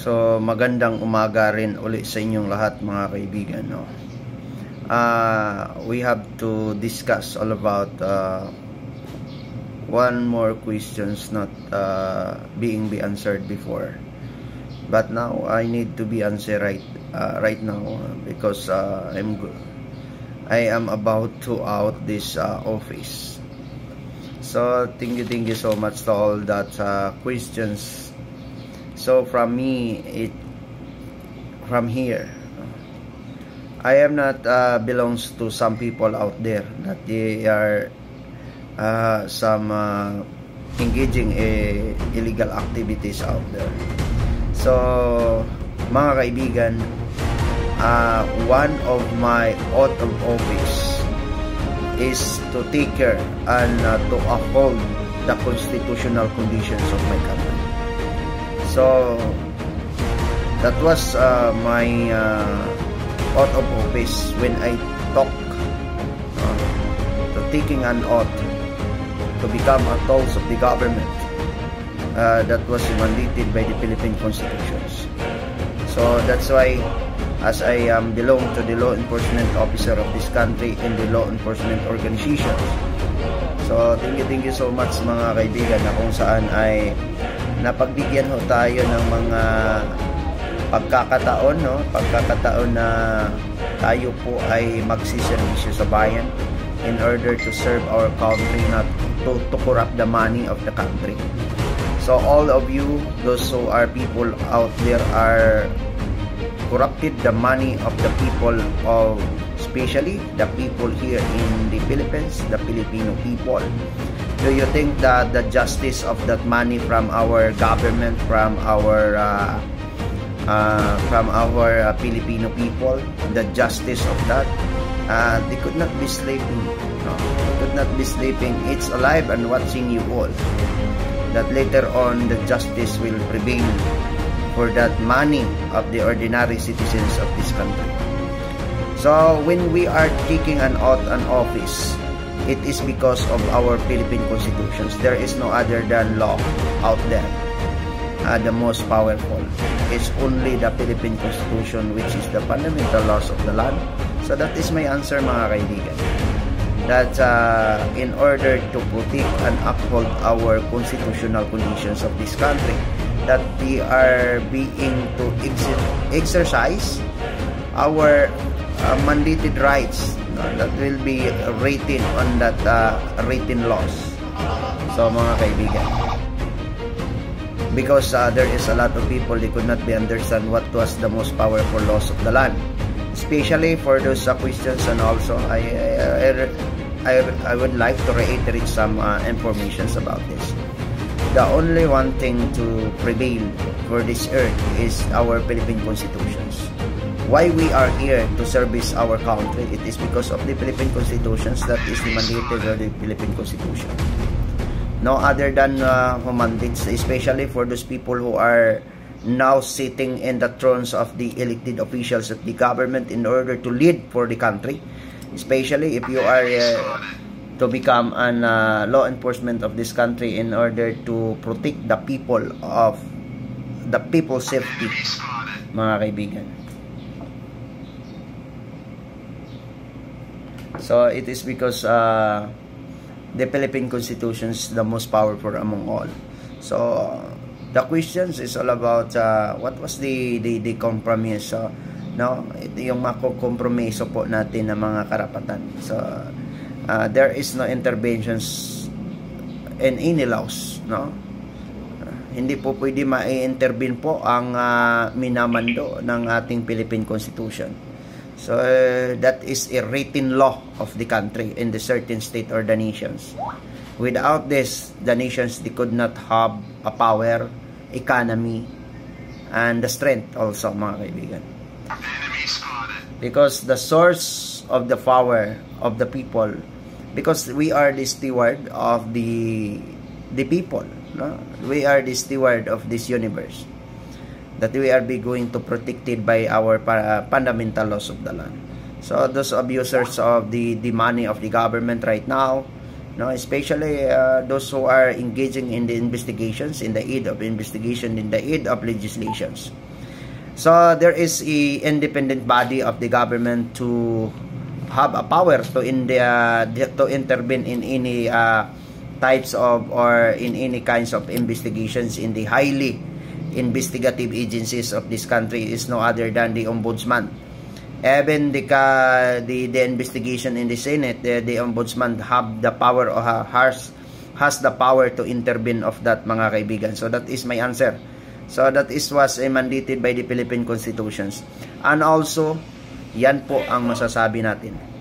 So magandang umaga rin uli sa inyong lahat mga kaibigan, no? We have to discuss all about one more questions not being answered before, but now I need to be answered right now because I am about to out this office. So thank you so much to all that questions. So from here, I am not belongs to some people out there that they are some engaging illegal activities out there. So mga kaibigan, one of my oath of office is to take care and to uphold the constitutional conditions of my country. So that was my oath of office when I talk to taking an oath to become a tools of the government that was mandated by the Philippine Constitutions. So that's why, as I belong to the law enforcement officer of this country in the law enforcement organizations. So thank you so much mga kaibigan, na kung saan ay napagbigyan ho tayo ng mga pagkakataon, no? Pagkakataon na tayo po ay magsiservisyo sa bayan in order to serve our country, not to corrupt the money of the country. So all of you, those who are people out there are corrupted the money of the people of, especially the people here in the Philippines, the Filipino people. Do you think that the justice of that money from our government, from our Filipino people, the justice of that, they could not be sleeping. No, they could not be sleeping. It's alive and watching you all. That later on the justice will prevail for that money of the ordinary citizens of this country. So when we are taking an oath an office, it is because of our Philippine constitutions. There is no other than law out there. The most powerful. It's only the Philippine Constitution, which is the fundamental laws of the land. So that is my answer mga kaibigan. That in order to protect and uphold our constitutional conditions of this country, that we are being to exercise our mandated rights, that will be written on that written laws. So mga kaibigan, because there is a lot of people, they could not be understand what was the most powerful laws of the land, especially for those questions. And also I would like to reiterate some informations about this. The only one thing to prevail for this earth is our Philippine constitutions. Why we are here to service our country, it is because of the Philippine constitutions that is mandated by the Philippine Constitution. No other than who mandates, especially for those people who are now sitting in the thrones of the elected officials of the government in order to lead for the country. Especially if you are to become an law enforcement of this country in order to protect the people of the people's safety, mga kaibigan. So it is because the Philippine Constitution is the most powerful among all. So the questions is all about what was the compromise, no? Yung makokompromiso po natin ng mga karapatan. So there is no interventions in any laws, no? Hindi po pwede ma-intervene po ang minamando ng ating Philippine Constitution. So that is a written law of the country in the certain state or the nations. Without this, the nations, they could not have a power, economy, and the strength also, mga kaibigan. Because the source of the power of the people, because we are the steward of the people, no? We are the steward of this universe, that we are going to protected by our fundamental laws of the land. So those abusers of the money of the government right now, no, especially those who are engaging in the investigations, in the aid of investigation, in the aid of legislations. So there is a independent body of the government to have a power to intervene in any types of or in any kinds of investigations in the highly investigative agencies of this country is no other than the Ombudsman. Even the investigation in the Senate, the Ombudsman have the power or has the power to intervene of that, mga kaibigan. So that is my answer. So that was mandated by the Philippine Constitutions. And also, yan po ang masasabi natin.